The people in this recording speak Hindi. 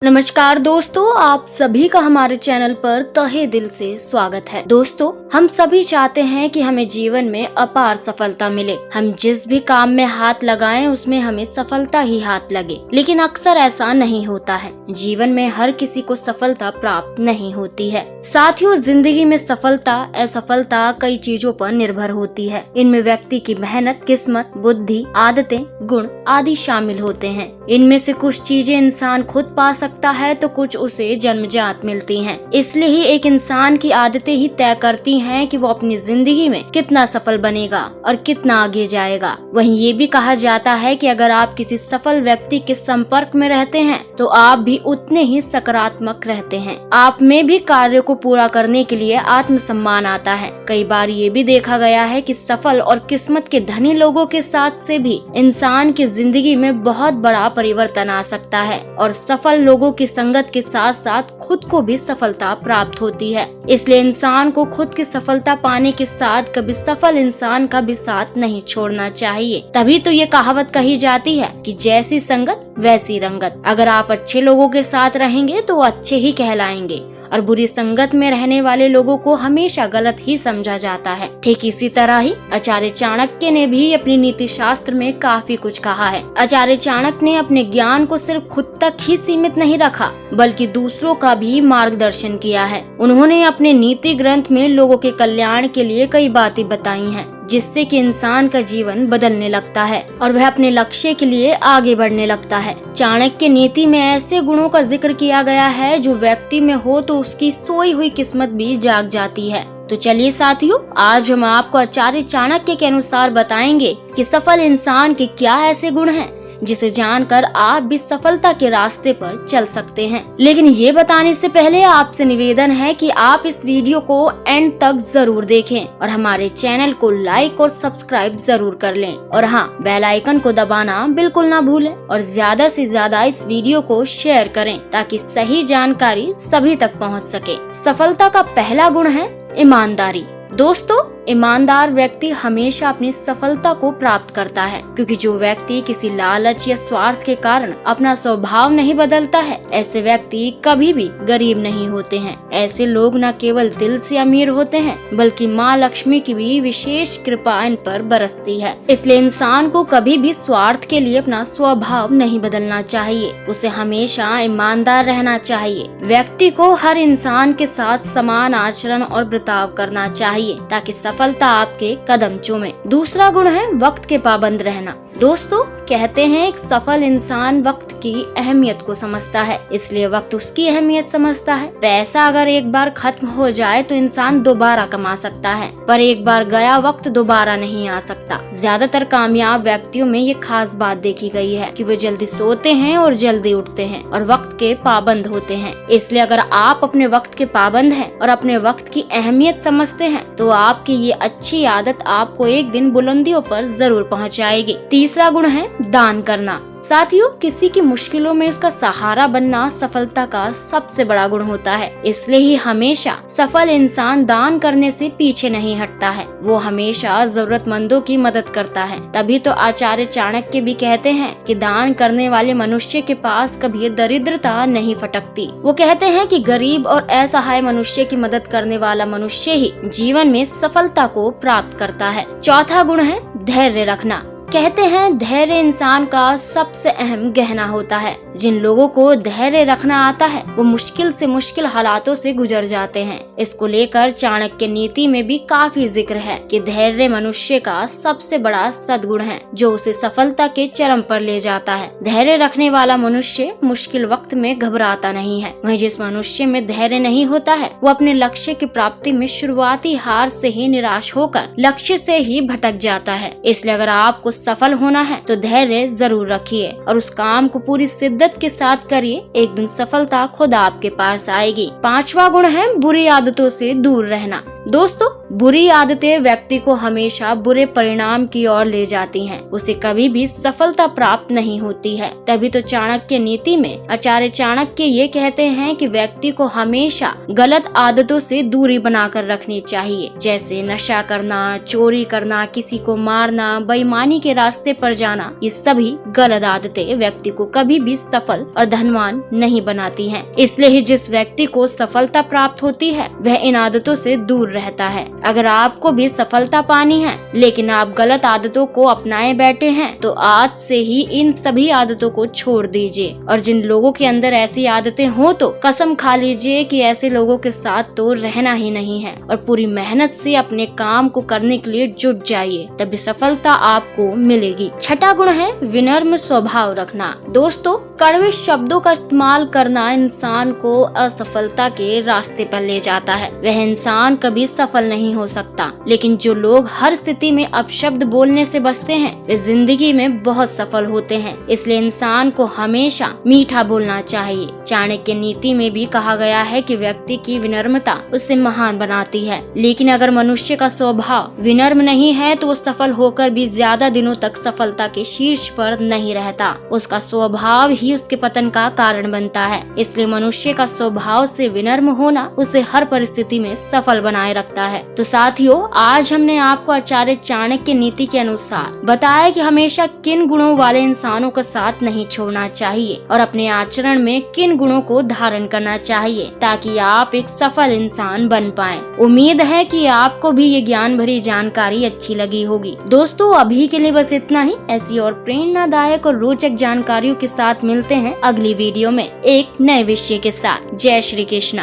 नमस्कार दोस्तों, आप सभी का हमारे चैनल पर तहे दिल से स्वागत है। दोस्तों, हम सभी चाहते हैं कि हमें जीवन में अपार सफलता मिले। हम जिस भी काम में हाथ लगाएं उसमें हमें सफलता ही हाथ लगे, लेकिन अक्सर ऐसा नहीं होता है। जीवन में हर किसी को सफलता प्राप्त नहीं होती है। साथियों, जिंदगी में सफलता असफलता कई चीजों पर निर्भर होती है। इनमें व्यक्ति की मेहनत, किस्मत, बुद्धि, आदतें, गुण आदि शामिल होते हैं। इनमें से कुछ चीजें इंसान खुद पा सकता है तो कुछ उसे जन्मजात मिलती हैं। इसलिए ही एक इंसान की आदतें ही तय करती हैं कि वो अपनी जिंदगी में कितना सफल बनेगा और कितना आगे जाएगा। वहीं ये भी कहा जाता है कि अगर आप किसी सफल व्यक्ति के संपर्क में रहते हैं तो आप भी उतने ही सकारात्मक रहते हैं। आप में भी कार्य को पूरा करने के लिए आत्मसम्मान आता है। कई बार ये भी देखा गया है कि सफल और किस्मत के धनी लोगों के साथ से भी इंसान की जिंदगी में बहुत बड़ा परिवर्तन आ सकता है और सफल लोगों की संगत के साथ साथ खुद को भी सफलता प्राप्त होती है। इसलिए इंसान को खुद की सफलता पाने के साथ कभी सफल इंसान का भी साथ नहीं छोड़ना चाहिए। तभी तो ये कहावत कही जाती है कि जैसी संगत वैसी रंगत। अगर आप अच्छे लोगों के साथ रहेंगे तो वो अच्छे ही कहलाएंगे और बुरी संगत में रहने वाले लोगों को हमेशा गलत ही समझा जाता है। ठीक इसी तरह ही आचार्य चाणक्य ने भी अपनी नीति शास्त्र में काफी कुछ कहा है। आचार्य चाणक्य ने अपने ज्ञान को सिर्फ खुद तक ही सीमित नहीं रखा, बल्कि दूसरों का भी मार्गदर्शन किया है। उन्होंने अपने नीति ग्रंथ में लोगों के कल्याण के लिए कई बातें बताई हैं, जिससे कि इंसान का जीवन बदलने लगता है और वह अपने लक्ष्य के लिए आगे बढ़ने लगता है। चाणक्य नीति में ऐसे गुणों का जिक्र किया गया है जो व्यक्ति में हो तो उसकी सोई हुई किस्मत भी जाग जाती है। तो चलिए साथियों, आज हम आपको आचार्य चाणक्य के अनुसार बताएंगे कि सफल इंसान के क्या ऐसे गुण हैं जिसे जानकर आप भी सफलता के रास्ते पर चल सकते हैं। लेकिन ये बताने से पहले आपसे निवेदन है कि आप इस वीडियो को एंड तक जरूर देखें और हमारे चैनल को लाइक और सब्सक्राइब जरूर कर लें। और हाँ, बेल आइकन को दबाना बिल्कुल ना भूलें और ज्यादा से ज्यादा इस वीडियो को शेयर करें ताकि सही जानकारी सभी तक पहुँच सके। सफलता का पहला गुण है ईमानदारी। दोस्तों, ईमानदार व्यक्ति हमेशा अपनी सफलता को प्राप्त करता है, क्योंकि जो व्यक्ति किसी लालच या स्वार्थ के कारण अपना स्वभाव नहीं बदलता है, ऐसे व्यक्ति कभी भी गरीब नहीं होते हैं। ऐसे लोग न केवल दिल से अमीर होते हैं, बल्कि माँ लक्ष्मी की भी विशेष कृपा इन पर बरसती है। इसलिए इंसान को कभी भी स्वार्थ के लिए अपना स्वभाव नहीं बदलना चाहिए। उसे हमेशा ईमानदार रहना चाहिए। व्यक्ति को हर इंसान के साथ समान आचरण और बर्ताव करना चाहिए ताकि सफलता आपके कदम चूमे। दूसरा गुण है वक्त के पाबंद रहना। दोस्तों, कहते हैं एक सफल इंसान वक्त की अहमियत को समझता है, इसलिए वक्त उसकी अहमियत समझता है। पैसा अगर एक बार खत्म हो जाए तो इंसान दोबारा कमा सकता है, पर एक बार गया वक्त दोबारा नहीं आ सकता। ज्यादातर कामयाब व्यक्तियों में ये खास बात देखी गई है कि वे जल्दी सोते हैं और जल्दी उठते हैं और वक्त के पाबंद होते हैं। इसलिए अगर आप अपने वक्त के पाबंद हैं और अपने वक्त की अहमियत समझते हैं तो आपकी ये अच्छी आदत आपको एक दिन बुलंदियों पर जरूर पहुंचाएगी। तीसरा गुण है दान करना। साथियों, किसी की मुश्किलों में उसका सहारा बनना सफलता का सबसे बड़ा गुण होता है। इसलिए ही हमेशा सफल इंसान दान करने से पीछे नहीं हटता है। वो हमेशा जरूरतमंदों की मदद करता है। तभी तो आचार्य चाणक्य भी कहते हैं कि दान करने वाले मनुष्य के पास कभी दरिद्रता नहीं फटकती। वो कहते हैं कि गरीब और असहाय मनुष्य की मदद करने वाला मनुष्य ही जीवन में सफलता को प्राप्त करता है। चौथा गुण है धैर्य रखना। कहते हैं धैर्य इंसान का सबसे अहम गहना होता है। जिन लोगों को धैर्य रखना आता है वो मुश्किल से मुश्किल हालातों से गुजर जाते हैं। इसको लेकर चाणक्य नीति में भी काफी जिक्र है कि धैर्य मनुष्य का सबसे बड़ा सद्गुण है जो उसे सफलता के चरम पर ले जाता है। धैर्य रखने वाला मनुष्य मुश्किल वक्त में घबराता नहीं है। वहीं जिस मनुष्य में धैर्य नहीं होता है वो अपने लक्ष्य की प्राप्ति में शुरुआती हार से ही निराश होकर लक्ष्य से ही भटक जाता है। इसलिए अगर आपको सफल होना है तो धैर्य जरूर रखिए और उस काम को पूरी शिद्दत के साथ करिए। एक दिन सफलता खुद आपके पास आएगी। पांचवा गुण है बुरी आदतों से दूर रहना। दोस्तों, बुरी आदतें व्यक्ति को हमेशा बुरे परिणाम की ओर ले जाती हैं। उसे कभी भी सफलता प्राप्त नहीं होती है। तभी तो चाणक्य नीति में आचार्य चाणक्य ये कहते हैं कि व्यक्ति को हमेशा गलत आदतों से दूरी बनाकर रखनी चाहिए, जैसे नशा करना, चोरी करना, किसी को मारना, बेईमानी के रास्ते पर जाना। ये सभी गलत आदतें व्यक्ति को कभी भी सफल और धनवान नहीं बनाती हैं। इसलिए ही जिस व्यक्ति को सफलता प्राप्त होती है वह इन आदतों से दूर रहता है। अगर आपको भी सफलता पानी है लेकिन आप गलत आदतों को अपनाए बैठे हैं तो आज से ही इन सभी आदतों को छोड़ दीजिए। और जिन लोगों के अंदर ऐसी आदतें हो तो कसम खा लीजिए कि ऐसे लोगों के साथ तो रहना ही नहीं है और पूरी मेहनत से अपने काम को करने के लिए जुट जाइए, तभी सफलता आपको मिलेगी। छठा गुण है विनम्र स्वभाव रखना। दोस्तों, कड़वे शब्दों का इस्तेमाल करना इंसान को असफलता के रास्ते पर ले जाता है। वह इंसान कभी सफल नहीं हो सकता, लेकिन जो लोग हर स्थिति में अपशब्द बोलने से बचते हैं वे जिंदगी में बहुत सफल होते हैं। इसलिए इंसान को हमेशा मीठा बोलना चाहिए। चाणक्य नीति में भी कहा गया है कि व्यक्ति की विनम्रता उसे महान बनाती है, लेकिन अगर मनुष्य का स्वभाव विनम्र नहीं है तो वो सफल होकर भी ज्यादा दिनों तक सफलता के शीर्ष पर नहीं रहता। उसका स्वभाव ही उसके पतन का कारण बनता है। इसलिए मनुष्य का स्वभाव से विनम्र होना उसे हर परिस्थिति में सफल बनाए रखता है। तो साथियों, आज हमने आपको आचार्य चाणक्य नीति के अनुसार बताया कि हमेशा किन गुणों वाले इंसानों का साथ नहीं छोड़ना चाहिए और अपने आचरण में किन गुणों को धारण करना चाहिए ताकि आप एक सफल इंसान बन पाएं। उम्मीद है कि आपको भी ये ज्ञान भरी जानकारी अच्छी लगी होगी। दोस्तों, अभी के लिए बस इतना ही। ऐसी और प्रेरणादायक और रोचक जानकारियों के साथ मिलते हैं अगली वीडियो में एक नए विषय के साथ। जय श्री कृष्णा।